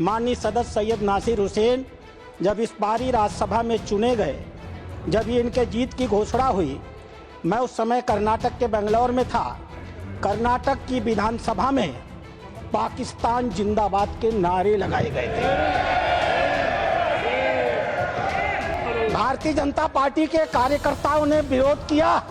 माननीय सदस्य सैयद नासिर हुसैन जब इस बारी राज्यसभा में चुने गए, जब ये इनके जीत की घोषणा हुई, मैं उस समय कर्नाटक के बेंगलोर में था। कर्नाटक की विधानसभा में पाकिस्तान जिंदाबाद के नारे लगाए गए थे। भारतीय जनता पार्टी के कार्यकर्ताओं ने विरोध किया,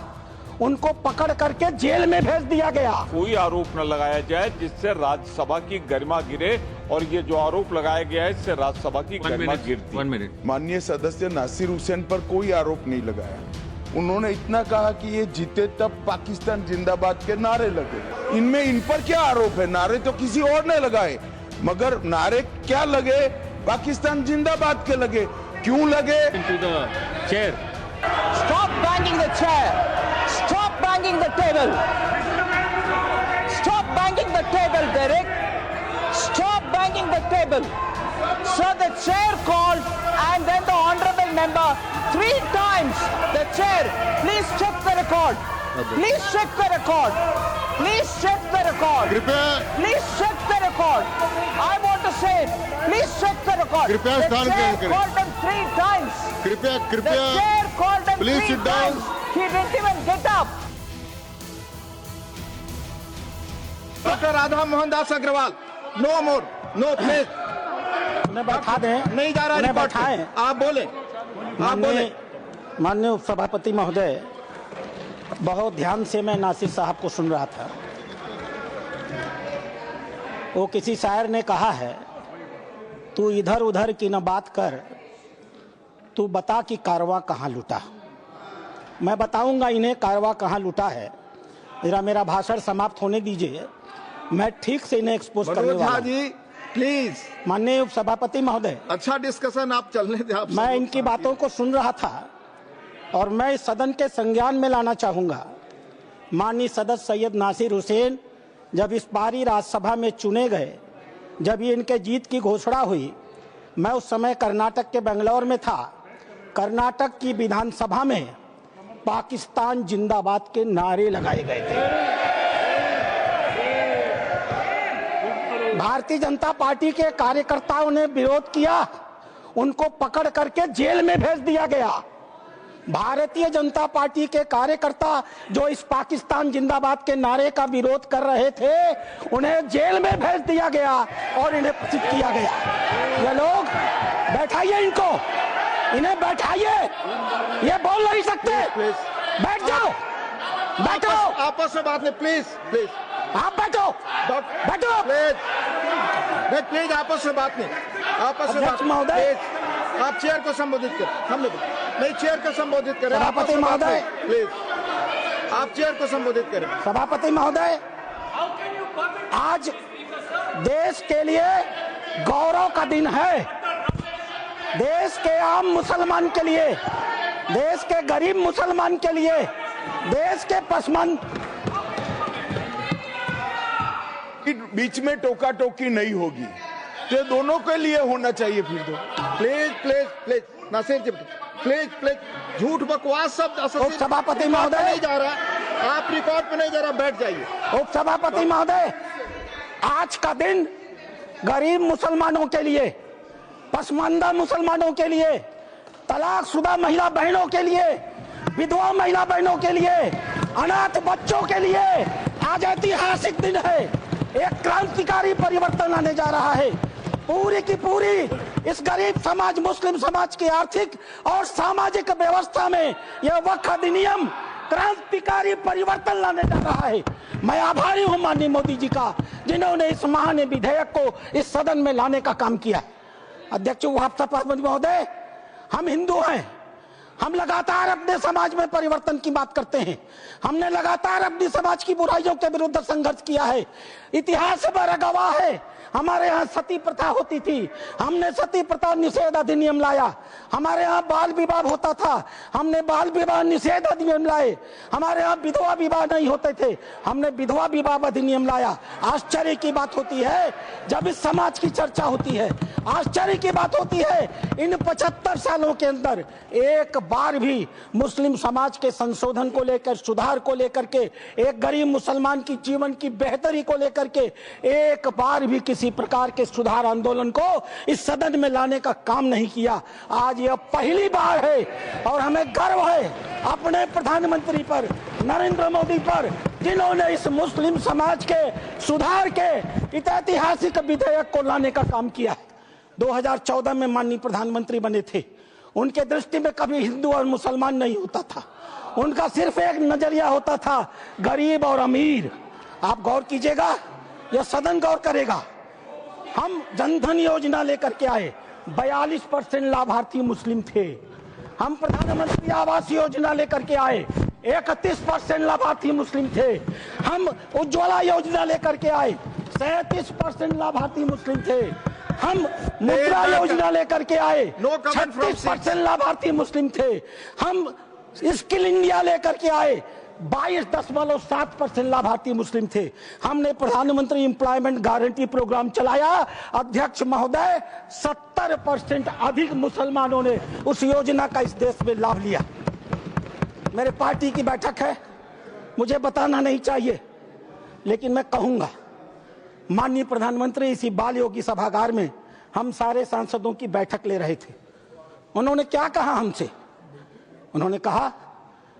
उनको पकड़ करके जेल में भेज दिया गया। कोई आरोप न लगाया जाए जिससे राज्यसभा की गरिमा गिरे, और ये जो आरोप लगाया गया है इससे राज्यसभा की गरिमा गिरती। माननीय सदस्य नासिर हुसैन पर कोई आरोप नहीं लगाया। उन्होंने इतना कहा कि ये जीते तब पाकिस्तान जिंदाबाद के नारे लगे। इनमें इन पर क्या आरोप है? नारे तो किसी और ने लगाए, मगर नारे क्या लगे? पाकिस्तान जिंदाबाद के लगे। क्यों लगे? Stop banging the chair. Stop banging the table. Stop banging the table, Derek. Stop banging the table. So the chair called, and then the honorable member 3 times. The chair, please check the record. Please check the record. Please check the record. Please check the record. I want to say, please check the record. The chair called him 3 times. The chair called him 3 times. He didn't even get up. Doctor Radha Mohan Das Agarwal, no more, no please. उन्हें बैठा दें। नहीं जा रहा है, बैठाएं। आप बोले। माननीय उपसभापति महोदय, बहुत ध्यान से मैं नासिर साहब को सुन रहा था। वो किसी शायर ने कहा है, तू इधर उधर की न बात कर, तू बता कि कारवां कहाँ लुटा। मैं बताऊंगा इन्हें कारवां कहाँ लुटा है। जरा मेरा भाषण समाप्त होने दीजिए, मैं ठीक से इन्हें एक्सपोज करने वाला हूं। जी प्लीज। माननीय उपसभापति महोदय, अच्छा डिस्कशन आप चलने दें। आप मैं इनकी बातों को सुन रहा था और मैं इस सदन के संज्ञान में लाना चाहूंगा। माननीय सदस्य सैयद नासिर हुसैन जब इस बारी राज्यसभा में चुने गए, जब ये इनके जीत की घोषणा हुई, मैं उस समय कर्नाटक के बेंगलोर में था। कर्नाटक की विधानसभा में पाकिस्तान जिंदाबाद के नारे लगाए गए थे। भारतीय जनता पार्टी के कार्यकर्ताओं ने विरोध किया, उनको पकड़ करके जेल में भेज दिया गया। भारतीय जनता पार्टी के कार्यकर्ता जो इस पाकिस्तान जिंदाबाद के नारे का विरोध कर रहे थे, उन्हें जेल में भेज दिया गया और इन्हें प्रचित किया गया। ये लोग बैठाइए, इनको इन्हें बैठाइए, ये बोल नहीं सकते। बैठ जाओ, बैठो। आपस में बात नहीं, प्लीज प्लीज। आप बैठो, बैठो प्लीज। प्लीज आपस में बात नहीं, आपस में बात महोदय, आप चेयर को संबोधित करें। हम लोग नहीं, चेयर को संबोधित करें। सभापति महोदय, प्लीज आप चेयर को संबोधित करें। सभापति महोदय, आज देश के लिए गौरव का दिन है। देश के आम मुसलमान के लिए, देश के गरीब मुसलमान के लिए, देश के पसमंद बीच में टोका टोकी नहीं होगी, तो दोनों के लिए होना चाहिए। फिर तो please please please Nasir ji, please please. झूठ बकवास शब्द उपसभापति महोदय नहीं जा रहा, आप रिकॉर्ड पे नहीं जा रहा, बैठ जाइए। उपसभापति महोदय, आज का दिन गरीब मुसलमानों के लिए, पसमानदा मुसलमानों के लिए, तलाकशुदा महिला बहनों के लिए, विधवा महिला बहनों के लिए, अनाथ बच्चों के लिए आज ऐतिहासिक दिन है। एक क्रांतिकारी परिवर्तन आने जा रहा है। पूरी की पूरी इस गरीब समाज, मुस्लिम समाज की आर्थिक और सामाजिक व्यवस्था में यह वक्फ अधिनियम क्रांतिकारी परिवर्तन लाने जा रहा है। मैं आभारी हूं माननीय मोदी जी का, जिन्होंने इस महान विधेयक को इस सदन में लाने का काम किया। अध्यक्ष उपसभापति महोदय, हम हिंदू हैं, हम लगातार अपने समाज में परिवर्तन की बात करते हैं। हमने लगातार अपनी समाज की बुराइयों के विरुद्ध संघर्ष किया है। इतिहास पर गवाह है, हमारे यहाँ सती प्रथा होती थी, हमने सती प्रथा निषेध अधिनियम लाया। हमारे यहाँ बाल विवाह होता था, हमने बाल विवाह निषेध अधिनियम लाए। हमारे यहाँ विधवा विवाह नहीं होते थे, हमने विधवा विवाह अधिनियम लाया। आश्चर्य की बात होती है जब इस समाज की चर्चा होती है, आश्चर्य की बात होती है इन 75 सालों के अंदर एक बार भी मुस्लिम समाज के संशोधन को लेकर, सुधार को लेकर के, एक गरीब मुसलमान की जीवन की बेहतरी को लेकर के एक बार भी किसी प्रकार के सुधार आंदोलन को इस सदन में लाने का काम नहीं किया। आज यह पहली बार है और हमें गर्व है अपने प्रधानमंत्री पर, नरेंद्र मोदी पर, जिन्होंने इस मुस्लिम समाज के सुधार के ऐतिहासिक विधेयक को लाने का काम किया है। 2014 में माननीय प्रधानमंत्री बने थे। उनके दृष्टि में कभी हिंदू और मुसलमान नहीं होता था, उनका सिर्फ एक नजरिया होता था, गरीब और अमीर। आप गौर कीजिएगा, यह सदन गौर करेगा। हम जनधन योजना लेकर के आए, 42% लाभार्थी मुस्लिम थे। हम प्रधानमंत्री आवास योजना लेकर के आए, 31% लाभार्थी मुस्लिम थे। हम उज्ज्वला योजना लेकर के आए, 37% लाभार्थी मुस्लिम थे। हम मुद्रा योजना लेकर के आए, 36% लाभार्थी मुस्लिम थे। हम स्किल इंडिया लेकर के आए, 22.7% लाभार्थी मुस्लिम थे। हमने प्रधानमंत्री एम्प्लॉयमेंट गारंटी प्रोग्राम चलाया, अध्यक्ष महोदय 70% अधिक मुसलमानों ने उस योजना का इस देश में लाभ लिया। मेरे पार्टी की बैठक है, मुझे बताना नहीं चाहिए, लेकिन मैं कहूंगा, माननीय प्रधानमंत्री इसी बाल योगी सभागार में हम सारे सांसदों की बैठक ले रहे थे। उन्होंने क्या कहा हमसे? उन्होंने कहा,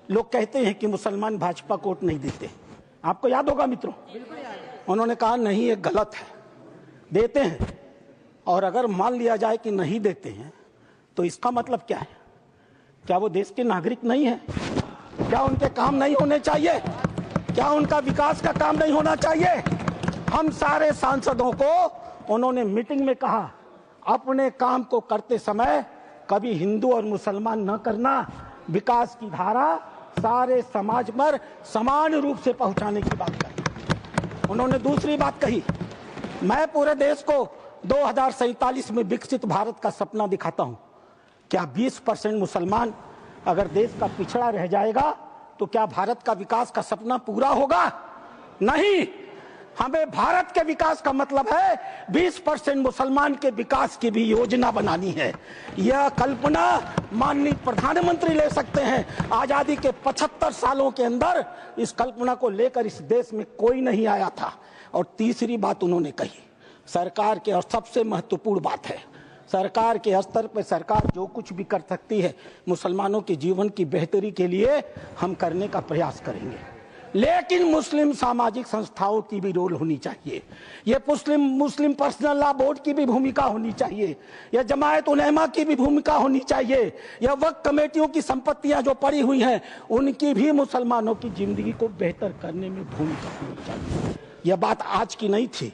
लोग कहते हैं कि मुसलमान भाजपा को वोट नहीं देते। आपको याद होगा मित्रों, उन्होंने कहा नहीं, ये गलत है, देते हैं। और अगर मान लिया जाए कि नहीं देते हैं तो इसका मतलब क्या है? क्या वो देश के नागरिक नहीं है? क्या उनके काम नहीं होने चाहिए? क्या उनका विकास का काम नहीं होना चाहिए? हम सारे सांसदों को उन्होंने मीटिंग में कहा, अपने काम को करते समय कभी हिंदू और मुसलमान न करना, विकास की धारा सारे समाज पर समान रूप से पहुंचाने की बात कही। उन्होंने दूसरी बात कही, मैं पूरे देश को 2047 में विकसित भारत का सपना दिखाता हूं। क्या 20% मुसलमान अगर देश का पिछड़ा रह जाएगा तो क्या भारत का विकास का सपना पूरा होगा? नहीं। हमें भारत के विकास का मतलब है 20% मुसलमान के विकास की भी योजना बनानी है। यह कल्पना माननीय प्रधानमंत्री ले सकते हैं। आजादी के 75 सालों के अंदर इस कल्पना को लेकर इस देश में कोई नहीं आया था। और तीसरी बात उन्होंने कही, सरकार के, और सबसे महत्वपूर्ण बात है, सरकार के स्तर पर सरकार जो कुछ भी कर सकती है मुसलमानों के जीवन की बेहतरी के लिए हम करने का प्रयास करेंगे। लेकिन मुस्लिम सामाजिक संस्थाओं की भी रोल होनी चाहिए। ये मुस्लिम पर्सनल लॉ बोर्ड की भी भूमिका होनी चाहिए। यह जमायत उलेमा की भी भूमिका होनी चाहिए। यह वक्फ कमेटियों की संपत्तियां जो पड़ी हुई हैं उनकी भी मुसलमानों की जिंदगी को बेहतर करने में भूमिका होनी चाहिए। यह बात आज की नहीं थी,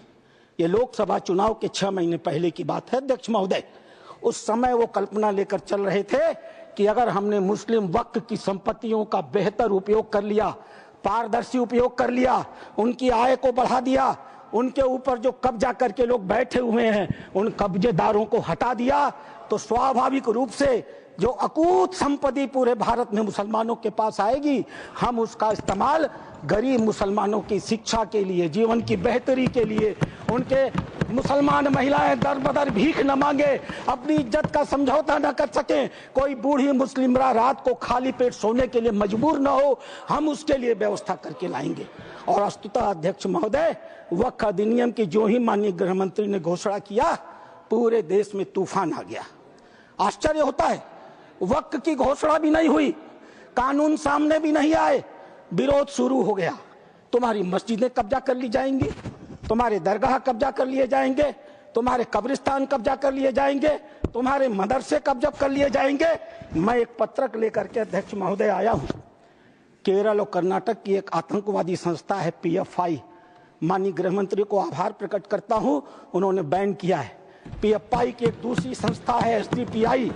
ये लोकसभा चुनाव के 6 महीने पहले की बात है अध्यक्ष महोदय। उस समय वो कल्पना लेकर चल रहे थे कि अगर हमने मुस्लिम वक्फ की संपत्तियों का बेहतर उपयोग कर लिया, पारदर्शी उपयोग कर लिया, उनकी आय को बढ़ा दिया, उनके ऊपर जो कब्जा करके लोग बैठे हुए हैं उन कब्जेदारों को हटा दिया, तो स्वाभाविक रूप से जो अकूत संपत्ति पूरे भारत में मुसलमानों के पास आएगी, हम उसका इस्तेमाल गरीब मुसलमानों की शिक्षा के लिए, जीवन की बेहतरी के लिए, उनके मुसलमान महिलाएं दर बदर भीख न मांगे, अपनी इज्जत का समझौता न कर सके, कोई बूढ़ी मुस्लिम रात को खाली पेट सोने के लिए मजबूर न हो, हम उसके लिए व्यवस्था करके लाएंगे। और वस्तुतः अध्यक्ष महोदय, वक्फ अधिनियम की जो ही माननीय गृह मंत्री ने घोषणा किया, पूरे देश में तूफान आ गया। आश्चर्य होता है, वक्फ की घोषणा भी नहीं हुई, कानून सामने भी नहीं आए, विरोध शुरू हो गया। तुम्हारी मस्जिदें कब्जा कर ली जाएंगी, तुम्हारे दरगाह कब्जा कर लिए जाएंगे, तुम्हारे कब्रिस्तान कब्जा कर लिए जाएंगे, तुम्हारे मदरसे कब्जा कर लिए जाएंगे। मैं एक पत्रक लेकर के अध्यक्ष महोदय आया हूं। केरल और कर्नाटक की एक आतंकवादी संस्था है PFI, माननीय गृह मंत्री को आभार प्रकट करता हूं, उन्होंने बैन किया है। PFI की एक दूसरी संस्था है SDPI।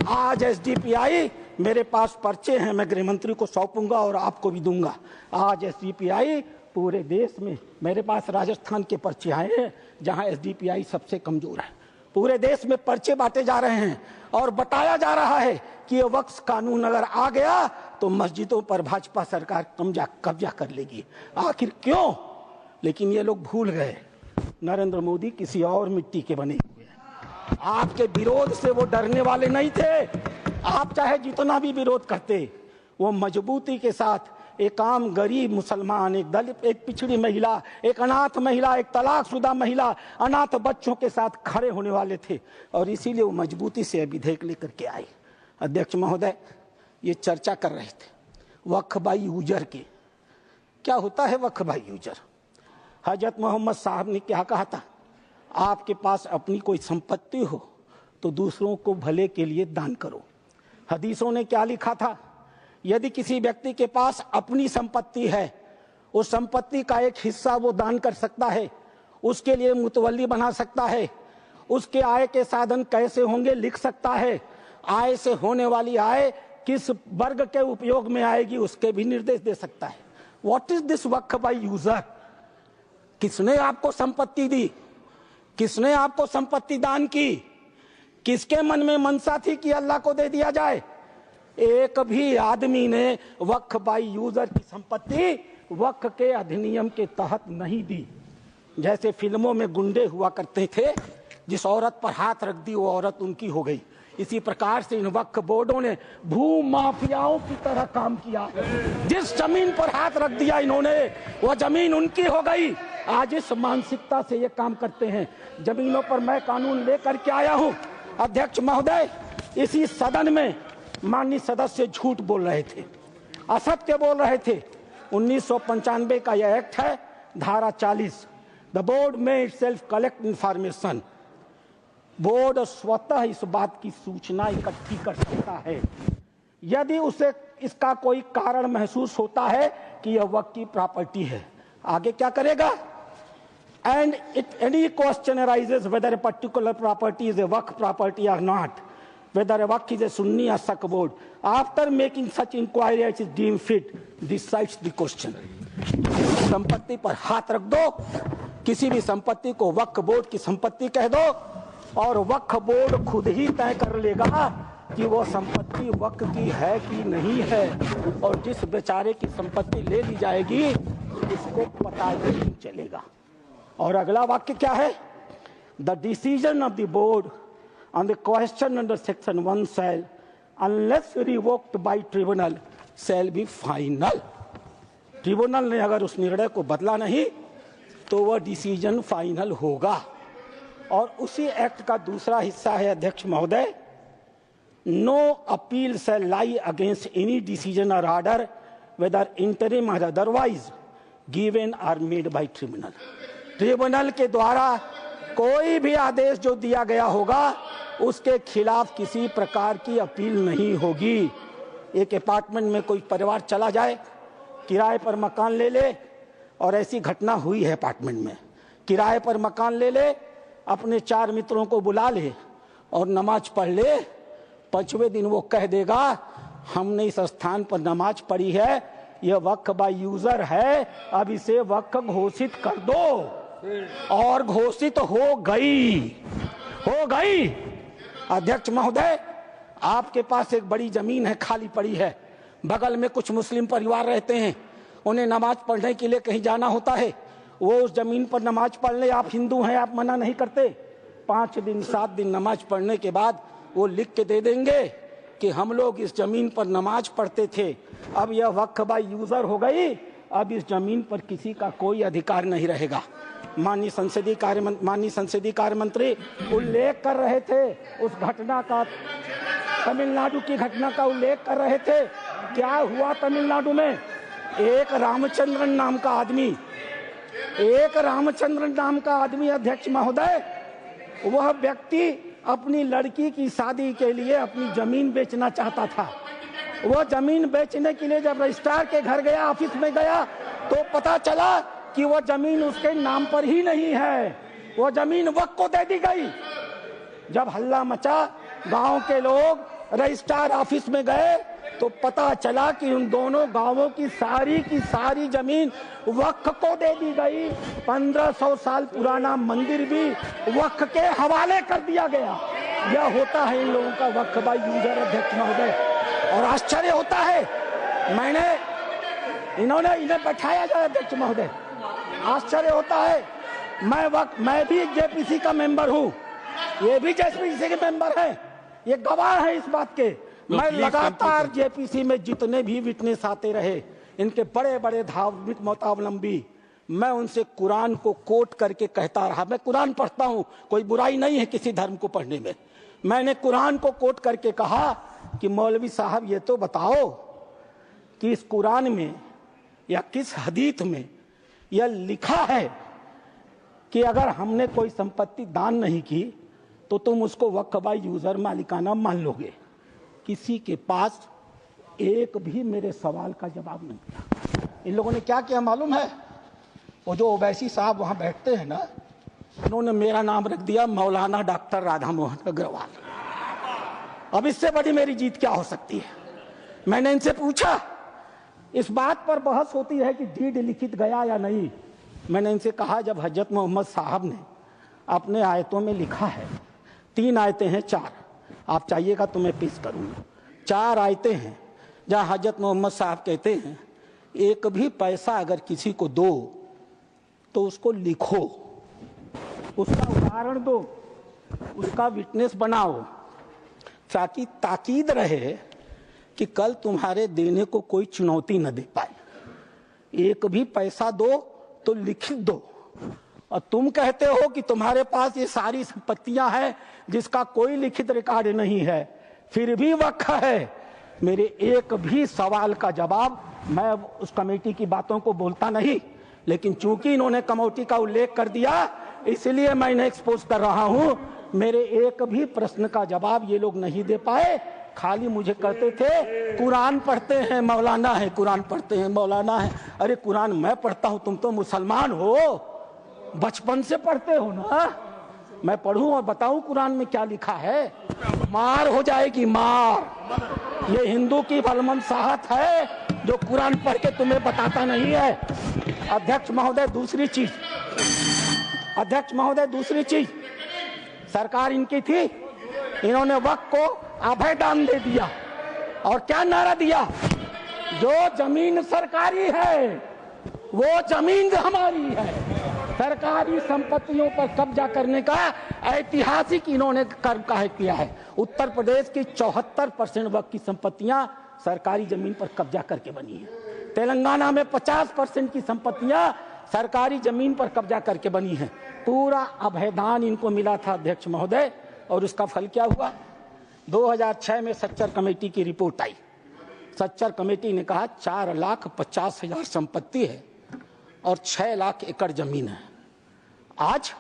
आज SDPI, मेरे पास पर्चे हैं, मैं गृह मंत्री को सौंपूंगा और आपको भी दूंगा। आज SDPI पूरे देश में, मेरे पास राजस्थान के पर्चे आए हैं जहां SDPI सबसे कमजोर है। पूरे देश में पर्चे बांटे जा रहे हैं और बताया जा रहा है कि ये वक्फ कानून अगर आ गया तो मस्जिदों पर भाजपा सरकार कब्जा कर लेगी। आखिर क्यों? लेकिन ये लोग भूल गए, नरेंद्र मोदी किसी और मिट्टी के बने हुए हैं। आपके विरोध से वो डरने वाले नहीं थे। आप चाहे जितना भी विरोध करते, वो मजबूती के साथ एक आम गरीब मुसलमान, एक दलित, एक पिछड़ी महिला, एक अनाथ महिला, एक तलाकशुदा महिला, अनाथ बच्चों के साथ खड़े होने वाले थे और इसीलिए वो मजबूती से विधेयक लेकर के आए। अध्यक्ष महोदय, ये चर्चा कर रहे थे वक्फ बाई यूजर की। क्या होता है वक्फ बाई यूजर? हजरत मोहम्मद साहब ने क्या कहा था? आपके पास अपनी कोई संपत्ति हो तो दूसरों को भले के लिए दान करो। हदीसों ने क्या लिखा था? यदि किसी व्यक्ति के पास अपनी संपत्ति है, उस संपत्ति का एक हिस्सा वो दान कर सकता है, उसके लिए मुतवल्ली बना सकता है, उसके आय के साधन कैसे होंगे लिख सकता है, आय से होने वाली आय किस वर्ग के उपयोग में आएगी उसके भी निर्देश दे सकता है। What is this Waqf by user? किसने आपको संपत्ति दी? किसने आपको संपत्ति दान की? किसके मन में मनसा थी कि अल्लाह को दे दिया जाए? एक भी आदमी ने वक्फ बाई यूजर की संपत्ति वक्फ के अधिनियम के तहत नहीं दी। जैसे फिल्मों में गुंडे हुआ करते थे, जिस औरत पर हाथ रख दी वो औरत उनकी हो गई। इसी प्रकार से इन वक्फ बोर्डों ने भू माफियाओं की तरह काम किया। जिस जमीन पर हाथ रख दिया इन्होंने, वह जमीन उनकी हो गई। आज इस मानसिकता से ये काम करते हैं। जमीनों पर मैं कानून लेकर के आया हूं। अध्यक्ष महोदय, इसी सदन में माननीय सदस्य झूठ बोल रहे थे, असत्य बोल रहे थे। 1995 का यह एक्ट है, धारा 40, द बोर्ड में इटसेल्फ कलेक्ट इंफॉर्मेशन। बोर्ड स्वतः इस बात की सूचना इकट्ठी कर सकता है यदि उसे इसका कोई कारण महसूस होता है कि यह वक्फ की प्रॉपर्टी है। आगे क्या करेगा? And it any question arises whether a particular property is a waqf property or not, whether a waqf is a Sunni or Shia board. After making such inquiry as is deemed fit, decides the question. संपत्ति पर हाथ रख दो, किसी भी संपत्ति को वक्फ board की संपत्ति कह दो और वक्फ बोर्ड खुद ही तय कर लेगा कि वो संपत्ति वक्फ की है कि नहीं है। और जिस बेचारे की संपत्ति ले ली जाएगी उसको पता ही नहीं चलेगा। और अगला वाक्य क्या है? The decision of the board on the question under section 1 shall, unless revoked by tribunal, shall be final. Tribunal ने अगर उस निर्णय को बदला नहीं तो वह डिसीजन फाइनल होगा। और उसी एक्ट का दूसरा हिस्सा है अध्यक्ष महोदय, no appeal shall lie against any decision or order whether interim or otherwise given or made by tribunal. Tribunal के द्वारा कोई भी आदेश जो दिया गया होगा उसके खिलाफ किसी प्रकार की अपील नहीं होगी। एक अपार्टमेंट में कोई परिवार चला जाए, किराए पर मकान ले ले, और ऐसी घटना हुई है अपार्टमेंट में, किराए पर मकान ले ले, अपने 4 मित्रों को बुला ले और नमाज पढ़ ले। 5वें दिन वो कह देगा हमने इस स्थान पर नमाज पढ़ी है, यह वक्फ बाय यूजर है, अब इसे वक्फ घोषित कर दो। और घोषित हो गई। अध्यक्ष महोदय, आपके पास एक बड़ी जमीन है, खाली पड़ी है, बगल में कुछ मुस्लिम परिवार रहते हैं, उन्हें नमाज पढ़ने के लिए कहीं जाना होता है, वो उस जमीन पर नमाज पढ़ ले। आप हिंदू हैं, आप मना नहीं करते। 5 दिन 7 दिन नमाज पढ़ने के बाद वो लिख के दे देंगे कि हम लोग इस जमीन पर नमाज पढ़ते थे, अब यह वक्फ बाय यूजर हो गई, अब इस जमीन पर किसी का कोई अधिकार नहीं रहेगा। माननीय संसदीय कार्य मंत्री उल्लेख कर रहे थे उस घटना का, तमिलनाडु की घटना का उल्लेख कर रहे थे। क्या हुआ तमिलनाडु में? एक रामचंद्रन नाम का आदमी अध्यक्ष महोदय, वह व्यक्ति अपनी लड़की की शादी के लिए अपनी जमीन बेचना चाहता था। वह जमीन बेचने के लिए जब रजिस्ट्रार के घर गया, ऑफिस में गया, तो पता चला कि वह जमीन उसके नाम पर ही नहीं है, वह जमीन वक्फ को दे दी गई। जब हल्ला मचा, गांव के लोग रजिस्ट्रार ऑफिस में गए तो पता चला कि उन दोनों गांवों की सारी जमीन वक्फ को दे दी गई। 1500 साल पुराना मंदिर भी वक्फ के हवाले कर दिया गया। यह होता है इन लोगों का वक्फ बाय यूजर अध्यक्ष महोदय। और आश्चर्य होता है, इन्हें बैठाया जाए अध्यक्ष महोदय, आश्चर्य होता है। मैं भी जेपीसी का मेंबर हूं, ये भी जेपीसी के मेंबर है, ये गवाह है इस बात के। मैं please लगातार जेपीसी में जितने भी विटनेस आते रहे, इनके बड़े बड़े धार्मिक मतावलंबी, मैं उनसे कुरान को कोट करके कहता रहा। मैं कुरान पढ़ता हूं, कोई बुराई नहीं है किसी धर्म को पढ़ने में। मैंने कुरान को कोट करके कहा कि मौलवी साहब ये तो बताओ कि इस कुरान में या किस हदीस में यह लिखा है कि अगर हमने कोई संपत्ति दान नहीं की तो तुम उसको वक्फ बाय यूजर मालिकाना मान लोगे। किसी के पास एक भी मेरे सवाल का जवाब नहीं दिया। इन लोगों ने क्या किया मालूम है? वो जो ओवैसी साहब वहां बैठते हैं ना, उन्होंने मेरा नाम रख दिया मौलाना डॉक्टर राधा मोहन अग्रवाल। अब इससे बड़ी मेरी जीत क्या हो सकती है? मैंने इनसे पूछा, इस बात पर बहस होती है कि डीड लिखित गया या नहीं। मैंने इनसे कहा, जब हजरत मोहम्मद साहब ने अपने आयतों में लिखा है, 3 आयतें हैं, 4, आप चाहिएगा तो मैं पेश करूंगा। 4 आयतें हैं जहां हजरत मोहम्मद साहब कहते हैं एक भी पैसा अगर किसी को दो तो उसको लिखो, उसका उदाहरण दो, उसका विटनेस बनाओ, ताकि ताकीद रहे कि कल तुम्हारे देने को कोई चुनौती न दे पाए। एक भी पैसा दो तो लिखित दो। और तुम कहते हो कि तुम्हारे पास ये सारी संपत्तियां हैं जिसका कोई लिखित रिकॉर्ड नहीं है, फिर भी वक्फ है। मेरे एक भी सवाल का जवाब, मैं उस कमेटी की बातों को बोलता नहीं, लेकिन चूंकि इन्होंने कमेटी का उल्लेख कर दिया इसलिए मैं इन्हें एक्सपोज कर रहा हूं। मेरे एक भी प्रश्न का जवाब ये लोग नहीं दे पाए। खाली मुझे कहते थे कुरान पढ़ते हैं मौलाना है, कुरान पढ़ते हैं मौलाना है। अरे कुरान मैं पढ़ता हूं, तुम तो मुसलमान हो, बचपन से पढ़ते हो ना। मैं पढ़ूं और बताऊं कुरान में क्या लिखा है? मार हो जाएगी, मार। ये हिंदू की भलमनसाहत है जो कुरान पढ़ के तुम्हें बताता नहीं है। अध्यक्ष महोदय दूसरी चीज, अध्यक्ष महोदय दूसरी चीज, सरकार इनकी थी, इन्होंने वक्फ को अभय दान दे दिया। और क्या नारा दिया? जो जमीन सरकारी है वो जमीन हमारी है। सरकारी संपत्तियों पर कब्जा करने का ऐतिहासिक इन्होंने कर्म काहे किया है। उत्तर प्रदेश की 74% वक्फ की संपत्तियां सरकारी जमीन पर कब्जा करके बनी है। तेलंगाना में 50% की संपत्तियां सरकारी जमीन पर कब्जा करके बनी है। पूरा अभयदान इनको मिला था अध्यक्ष महोदय, और उसका फल क्या हुआ? 2006 में सच्चर कमेटी की रिपोर्ट आई। सच्चर कमेटी ने कहा 4,50,000 संपत्ति है और 6 लाख एकड़ जमीन है। आज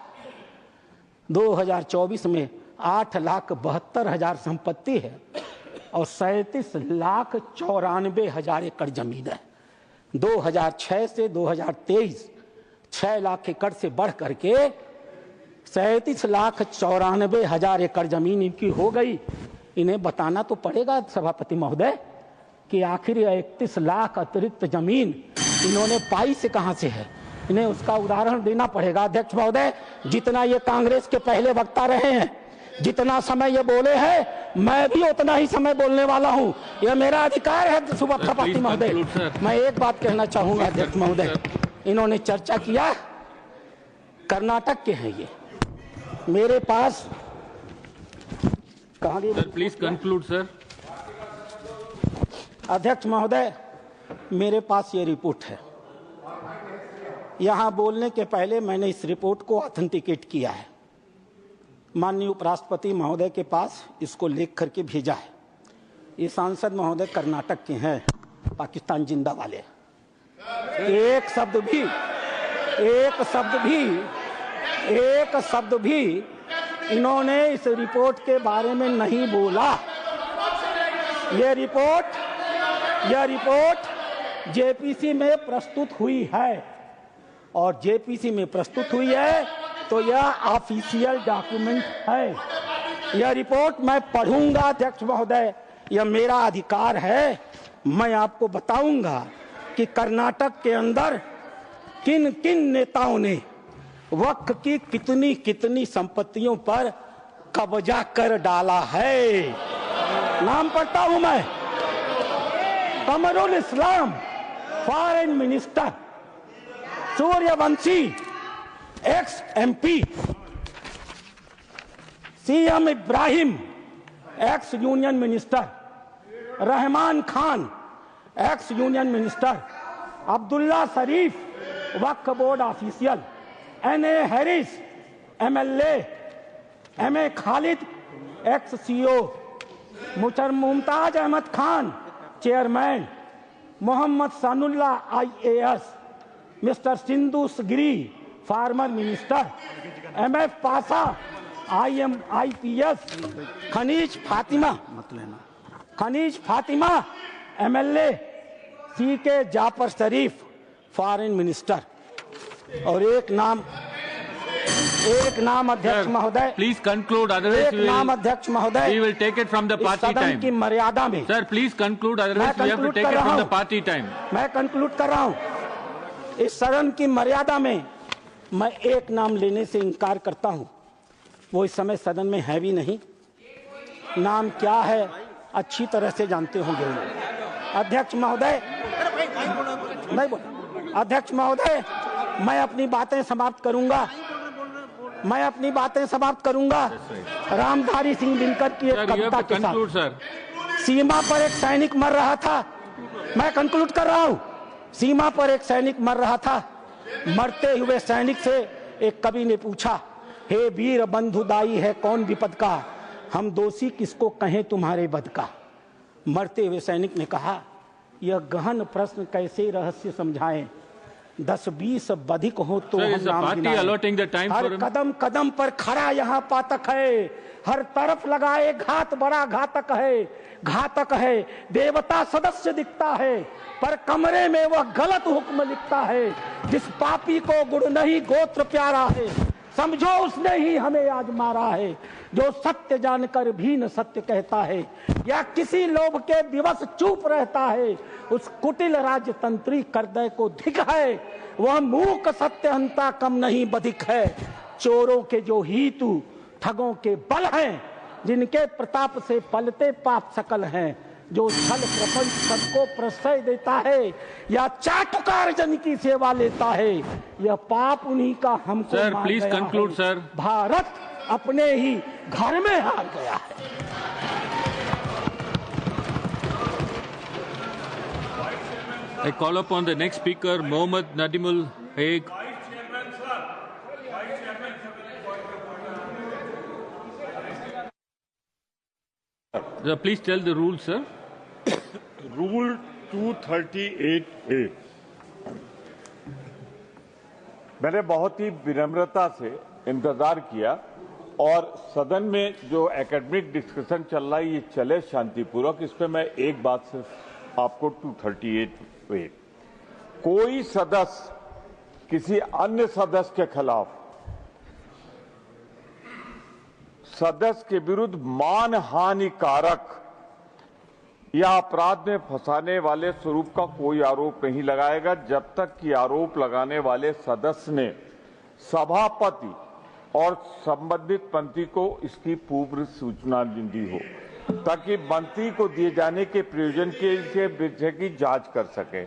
2024 में 8,72,000 संपत्ति है और 37,94,000 एकड़ जमीन है। 2006 से 2023 6 लाख एकड़ से बढ़ करके 37,94,000 एकड़ जमीन इनकी हो गई। इन्हें बताना तो पड़ेगा सभापति महोदय कि आखिर 31 लाख अतिरिक्त जमीन इन्होंने पाई से कहां से है। इन्हें उसका उदाहरण देना पड़ेगा। अध्यक्ष महोदय, जितना ये कांग्रेस के पहले वक्ता रहे हैं, जितना समय ये बोले हैं, मैं भी उतना ही समय बोलने वाला हूं। यह मेरा अधिकार है सभापति महोदय। मैं एक बात कहना चाहूंगा अध्यक्ष महोदय, इन्होंने चर्चा किया कर्नाटक के हैं ये, मेरे पास कहां गई? Please conclude sir. अध्यक्ष महोदय, मेरे पास ये रिपोर्ट है। यहां बोलने के पहले मैंने इस रिपोर्ट को ऑथेंटिकेट किया है। माननीय उपराष्ट्रपति महोदय के पास इसको लिख करके भेजा है। ये सांसद महोदय कर्नाटक के हैं, पाकिस्तान जिंदा वाले। एक शब्द भी इन्होंने इस रिपोर्ट के बारे में नहीं बोला। यह रिपोर्ट जेपीसी में प्रस्तुत हुई है, और जेपीसी में प्रस्तुत हुई है तो यह ऑफिशियल डॉक्यूमेंट है। यह रिपोर्ट मैं पढ़ूंगा अध्यक्ष महोदय, यह मेरा अधिकार है। मैं आपको बताऊंगा कि कर्नाटक के अंदर किन किन नेताओं ने वक्फ की कितनी कितनी संपत्तियों पर कब्जा कर डाला है। नाम पढ़ता हूं मैं। Kamrul Islam foreign minister, Suryavanshi ex MP, CM Ibrahim ex union minister, Rahman Khan ex union minister, Abdullah Sharif Waqf board official, N A. Haris MLA, M.A. Khalid ex CEO, Mumtaz Ahmed Khan chairman, Mohammed Sanaulla IAS, mister Sindhu Giri former minister, MF Pasha IPS, Khaneez Fatima MLA, CK Jaffer Sharif foreign minister. और एक नाम अध्यक्ष महोदय, प्लीज कंक्लूड, एक नाम अध्यक्ष महोदय, we will take it from the party सदन time की मर्यादा में। Sir, please conclude, otherwise we have to take it from the party time. मैं कंक्लूड कर रहा हूं। इस सदन की मर्यादा में मैं एक नाम लेने से इनकार करता हूं। वो इस समय सदन में है भी नहीं। नाम क्या है अच्छी तरह से जानते होंगे। अध्यक्ष महोदय, नहीं बोल। अध्यक्ष महोदय, मैं अपनी बातें समाप्त करूंगा। रामधारी सिंह दिनकर की एक कविता के साथ। सीमा पर एक सैनिक मर रहा था। मैं कंक्लूड कर रहा हूं। सीमा पर एक सैनिक मर रहा था। मरते हुए सैनिक से एक कवि ने पूछा, हे वीर बंधुदाई है कौन विपद का, हम दोषी किसको कहें तुम्हारे बद का। मरते हुए सैनिक ने कहा, यह गहन प्रश्न कैसे रहस्य समझाएं, 10-20 बधिक हो तो हम नाम गिनाएं। हर कदम कदम पर खड़ा यहाँ पातक है, हर तरफ लगाए घात बड़ा घातक है। देवता सदस्य दिखता है, पर कमरे में वह गलत हुक्म लिखता है। जिस पापी को गुण नहीं गोत्र प्यारा है, समझो उसने ही हमें आज मारा है। जो सत्य जानकर भी न सत्य कहता है, या किसी लोभ के दिवस चुप रहता है, उस कुटिल राजतंत्री करदय को धिक है। वह मूक सत्यहंता कम नहीं बधिक है। चोरों के जो हीतु ठगों के बल हैं, जिनके प्रताप से पलते पाप सकल हैं। जो छल प्रपंच सबको प्रश्रय देता है, या चाटुकार जन की सेवा लेता है, यह पाप उन्हीं का हमको सर मार प्लीज गया कंक्लूड है। सर। भारत अपने ही घर में हार गया है। I call upon the next speaker, Mohammad Nadimul Haig. Please tell the rules, sir. Rule 238A। मैंने बहुत ही विनम्रता से इंतजार किया और सदन में जो एकेडमिक डिस्कशन चल रहा है ये चले शांतिपूर्वक। इस पे मैं एक बात सिर्फ आपको 238A, कोई सदस्य किसी अन्य सदस्य के खिलाफ सदस्य के विरुद्ध मानहानिकारक या अपराध में फंसाने वाले स्वरूप का कोई आरोप नहीं लगाएगा, जब तक कि आरोप लगाने वाले सदस्य ने सभापति और संबंधित मंत्री को इसकी पूर्व सूचना दी हो, ताकि मंत्री को दिए जाने के प्रयोजन के विषय की जांच कर सके।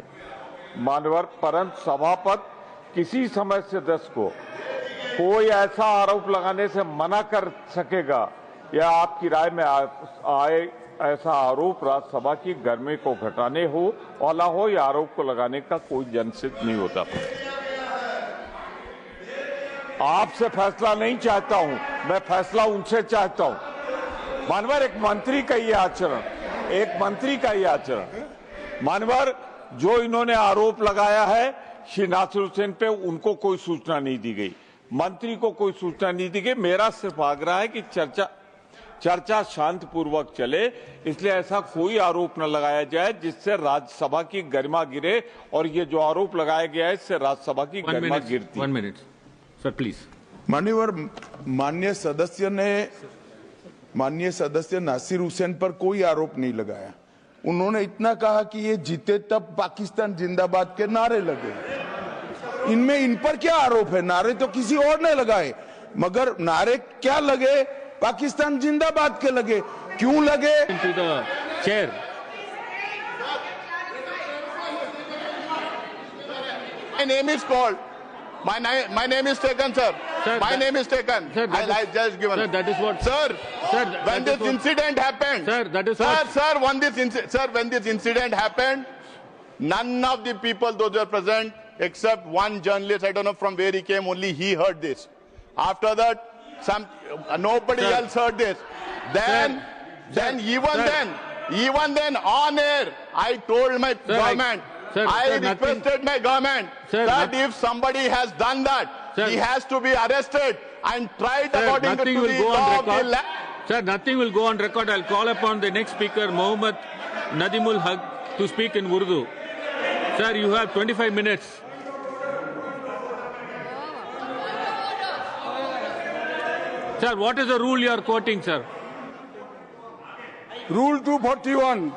मानवर परंतु सभापति किसी समय सदस्य को कोई ऐसा आरोप लगाने से मना कर सकेगा या आपकी राय में आए ऐसा आरोप राज्यसभा की गर्मी को घटाने हो वाला हो या आरोप को लगाने का कोई जनसिद्ध नहीं होता। आपसे फैसला नहीं चाहता हूं, मैं फैसला उनसे चाहता हूं। मानवर एक मंत्री का ये आचरण, मानवर जो इन्होंने आरोप लगाया है श्री नासिर हुसैन पे, उनको कोई सूचना नहीं दी गई, मंत्री को कोई सूचना नहीं दी गई। मेरा सिर्फ आग्रह है कि चर्चा शांतिपूर्वक चले, इसलिए ऐसा कोई आरोप न लगाया जाए जिससे राज्यसभा की गरिमा गिरे, और ये जो आरोप लगाया गया है इससे राज्यसभा की गरिमा गिरती। 1 minute, सर प्लीज। मान्यवर माननीय सदस्य नासिर हुसैन पर कोई आरोप नहीं लगाया। उन्होंने इतना कहा कि ये जीते तब पाकिस्तान जिंदाबाद के नारे लगे। इनमें इन पर क्या आरोप है? नारे तो किसी और ने लगाए, मगर नारे क्या लगे? पाकिस्तान जिंदाबाद के लगे। क्यों लगे? To the chair. My name is called. My name is taken, sir. Sir, My name is taken. Sir, that I is- just given. Sir, that is what. Sir, Sir, when that this is what- incident happened. Sir, that is sir, what. Sir, when this incident happened, none of the people, those who were present, except one journalist, I don't know from where he came, only he heard this. After that, nobody Sir. else heard this. Then, even then, on air, I told my government, I requested my government that if somebody has done that, he has to be arrested and tried according to the law of the land. Sir, nothing will go on record. I'll call upon the next speaker, Mohammad Nadimul Haq, to speak in Urdu. Sir, you have 25 minutes. Sir, what is the rule you are quoting, sir? Rule 241.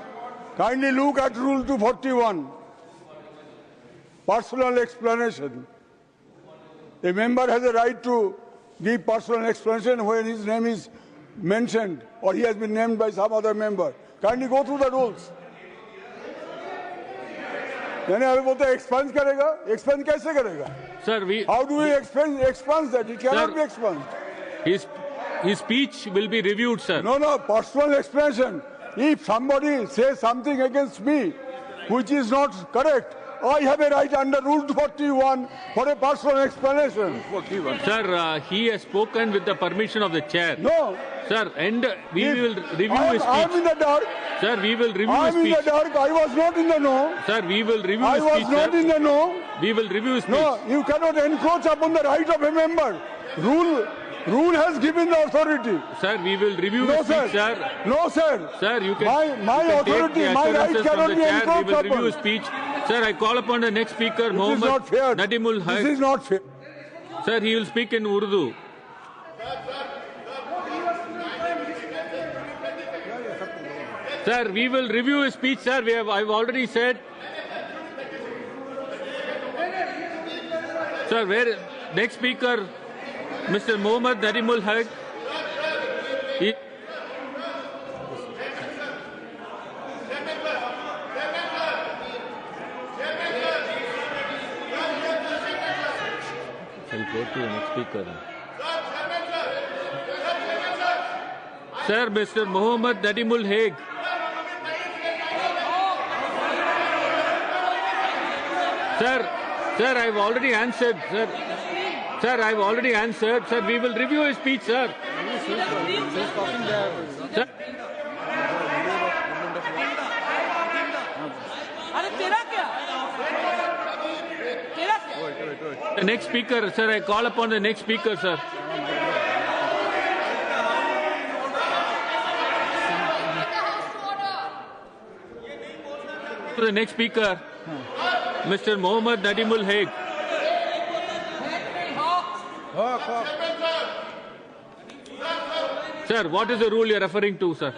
Kindly look at Rule 241. Personal explanation. A member has a right to give personal explanation when his name is mentioned or he has been named by some other member. Kindly go through the rules. यानी अभी बोलते expunge करेगा? Expunge कैसे करेगा? Sir, How do we expunge that? It cannot be expunged. His speech will be reviewed, sir. No, personal explanation. If somebody says something against me, which is not correct, I have a right under Rule 41 for a personal explanation. Sir, he has spoken with the permission of the chair. No. Sir, and we will review his I am in speech. the dark. Sir, we will review I his am in speech. the dark. I was not in the know. Sir, we will review I his was speech, not in sir. the know. We will review his speech. No, you cannot encroach upon the right of a member. Rule has given the authority. Sir, we will review No, his speech, sir. sir. No, sir. Sir, you can. My you can authority, take the my right assurances cannot from be the chair. We encroached will review upon. his speech. Sir, I call upon the next speaker, This is Mohammad not fair. Nadimul Haq. This is not fair. Sir, he will speak in Urdu. Sir, we will review his speech, sir. I've already said. Sir, next speaker, Mr. Mohammad Nadimul Haq. I'll go to the next speaker. Sir, Mr. Mohammad Nadimul Haq. Sir, I've already answered, sir. Sir, I've already answered. Sir, we will review his speech, sir. Sir. The next speaker, sir, I call upon the next speaker, sir. To the next speaker, Mr. Mohammad Nadimul Haq. Sir, what is the rule you are referring to, sir?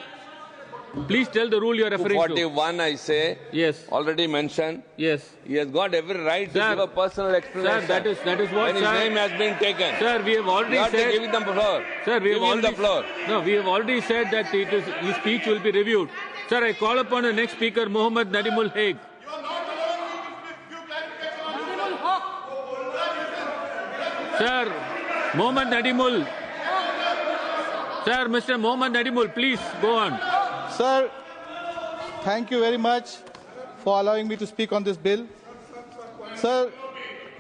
Please tell the rule you are referring to. 41, I say. Yes. Already mentioned. Yes. He has got every right to Sir, give a personal explanation. Sir, that is what, when his sir. name has been taken. Sir, we have already You have said. to give him the floor. Sir, we give have him already the floor. No, we have already said that his speech will be reviewed. Sir, I call upon the next speaker, Mohammad Nadimul Haq. Sir, Mohammad Nadimul. Sir, Mr. Mohammad Nadimul, please go on. Sir, thank you very much for allowing me to speak on this bill. Sir,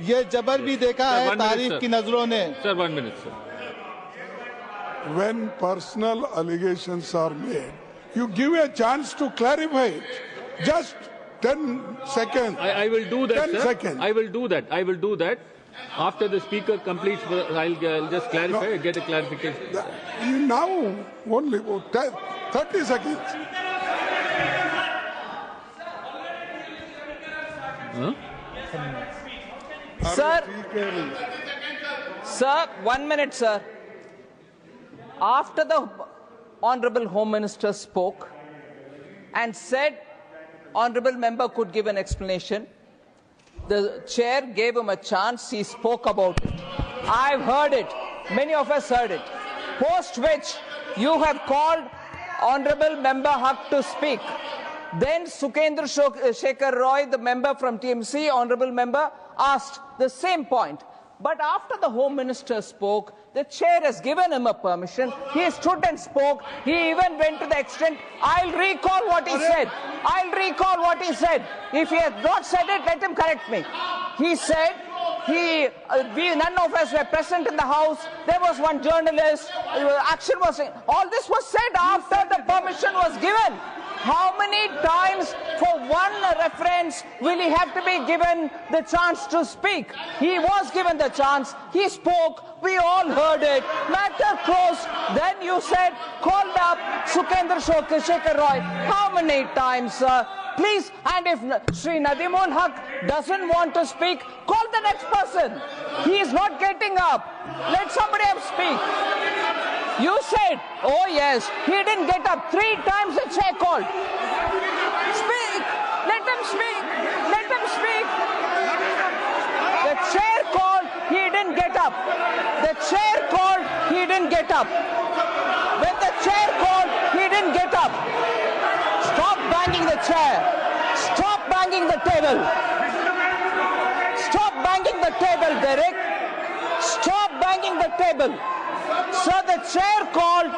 ये जबर भी देखा है 1 minute, तारीफ sir. की नजरों ने. Sir, 1 minute, sir. When personal allegations are made, you give a chance to clarify it. Just 10 seconds. I will do that, 10 sir. seconds. I will do that. I will do that. After the speaker completes, I'll just clarify, get a clarification. You now only 30 seconds. Huh? Sir, 1 minute, sir. After the Honorable Home Minister spoke and said Honorable Member could give an explanation, the chair gave him a chance, he spoke about it. I've heard it. Many of us heard it. Post which you have called Honorable Member Haq to speak. Then Sukendra Shekhar Roy, the member from TMC, Honorable Member, asked the same point. But after the Home Minister spoke, the chair has given him a permission. He stood and spoke. He even went to the extent, I'll recall what he said. I'll recall what he said. If he has not said it, let him correct me. He said, none of us were present in the house. There was one journalist. Action was. All this was said after the permission was given. How many times for one reference will he have to be given the chance to speak? He was given the chance. He spoke. We all heard it. Matter closed. Then you said, called up Sukendra Shekhar Roy. How many times, sir? Please, and if Sri Nadimul Haq doesn't want to speak, call the next person. He is not getting up. Let somebody else speak. You said, oh yes, he didn't get up. 3 times the chair called. Speak. Let him speak. Let him speak. The chair called, he didn't get up. The chair called, he didn't get up. When the chair called, he didn't get up. Stop banging the chair. Stop banging the table. Stop banging the table, Derek. Stop banging the table. So the chair called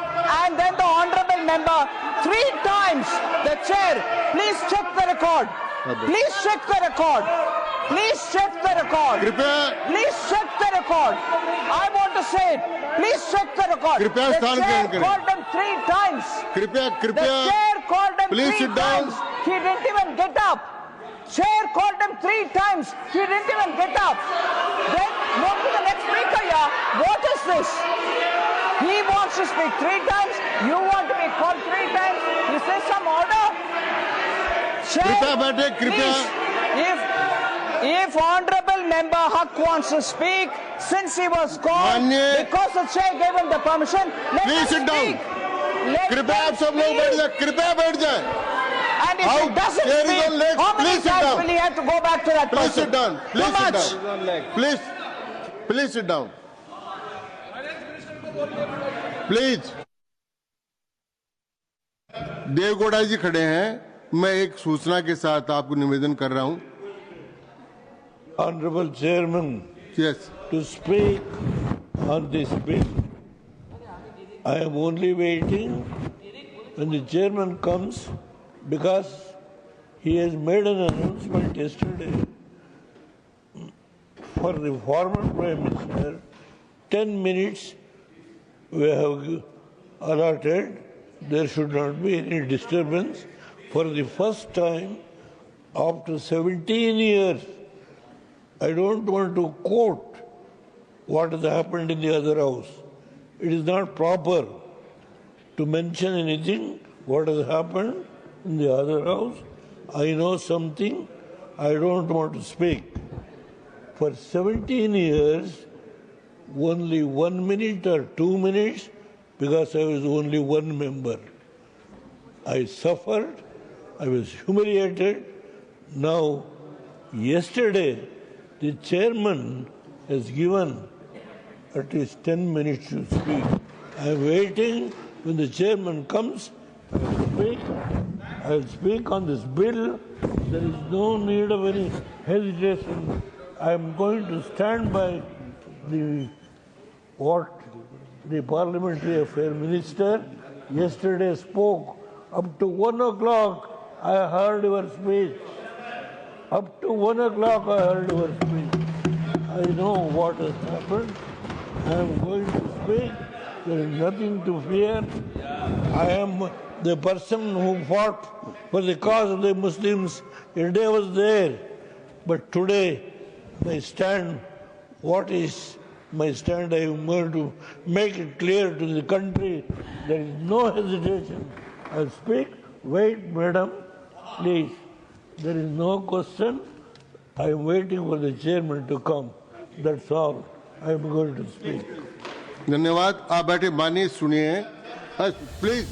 and then the honorable member 3 times. The chair, please check the record. Please check the record. Please check the record. Please check the record. I want to say it. Please check the record. The chair called him 3 times. The chair called him 3 times. He didn't even get up. Chair called him 3 times. He didn't even get up. Then move to the next speaker, yeah. What is this? He wants to speak 3 times. You want to be called 3 times. Is there some order? Chair, please, if Honorable Member Haq wants to speak, since he was called, because the chair gave him the permission, let him speak. कृपया आप सब लोग बैठ जाए कृपया बैठ जाए and if he doesn't speak how many times will he have to go back to that person? Please sit down. Please sit down. Please sit down. Please. Deve Gowda जी खड़े हैं मैं एक सूचना के साथ आपको निवेदन कर रहा हूं Honorable Chairman, yes, to speak on this bill. I am only waiting when the chairman comes because he has made an announcement yesterday for the former Prime Minister. 10 minutes we have allotted. There should not be any disturbance. For the first time after 17 years, I don't want to quote what has happened in the other house. It is not proper to mention anything what has happened in the other house. I know something, I don't want to speak. For 17 years, only 1 minute or 2 minutes, because I was only one member. I suffered, I was humiliated. Now, yesterday, the chairman has given at least 10 minutes to speak. I am waiting when the chairman comes. I will speak on this bill. There is no need of any hesitation. I am going to stand by what the Parliamentary Affairs Minister yesterday spoke. Up to 1 o'clock, I heard your speech. Up to 1 o'clock, I heard your speech. I know what has happened. I am going to speak. There is nothing to fear. I am the person who fought for the cause of the Muslims. India was there. But today, my stand, what is my stand? I am going to make it clear to the country. There is no hesitation. I will speak. Wait, madam, please. There is no question. I am waiting for the chairman to come. That's all. I am going to speak. धन्यवाद आप बैठे मानिए सुनिए please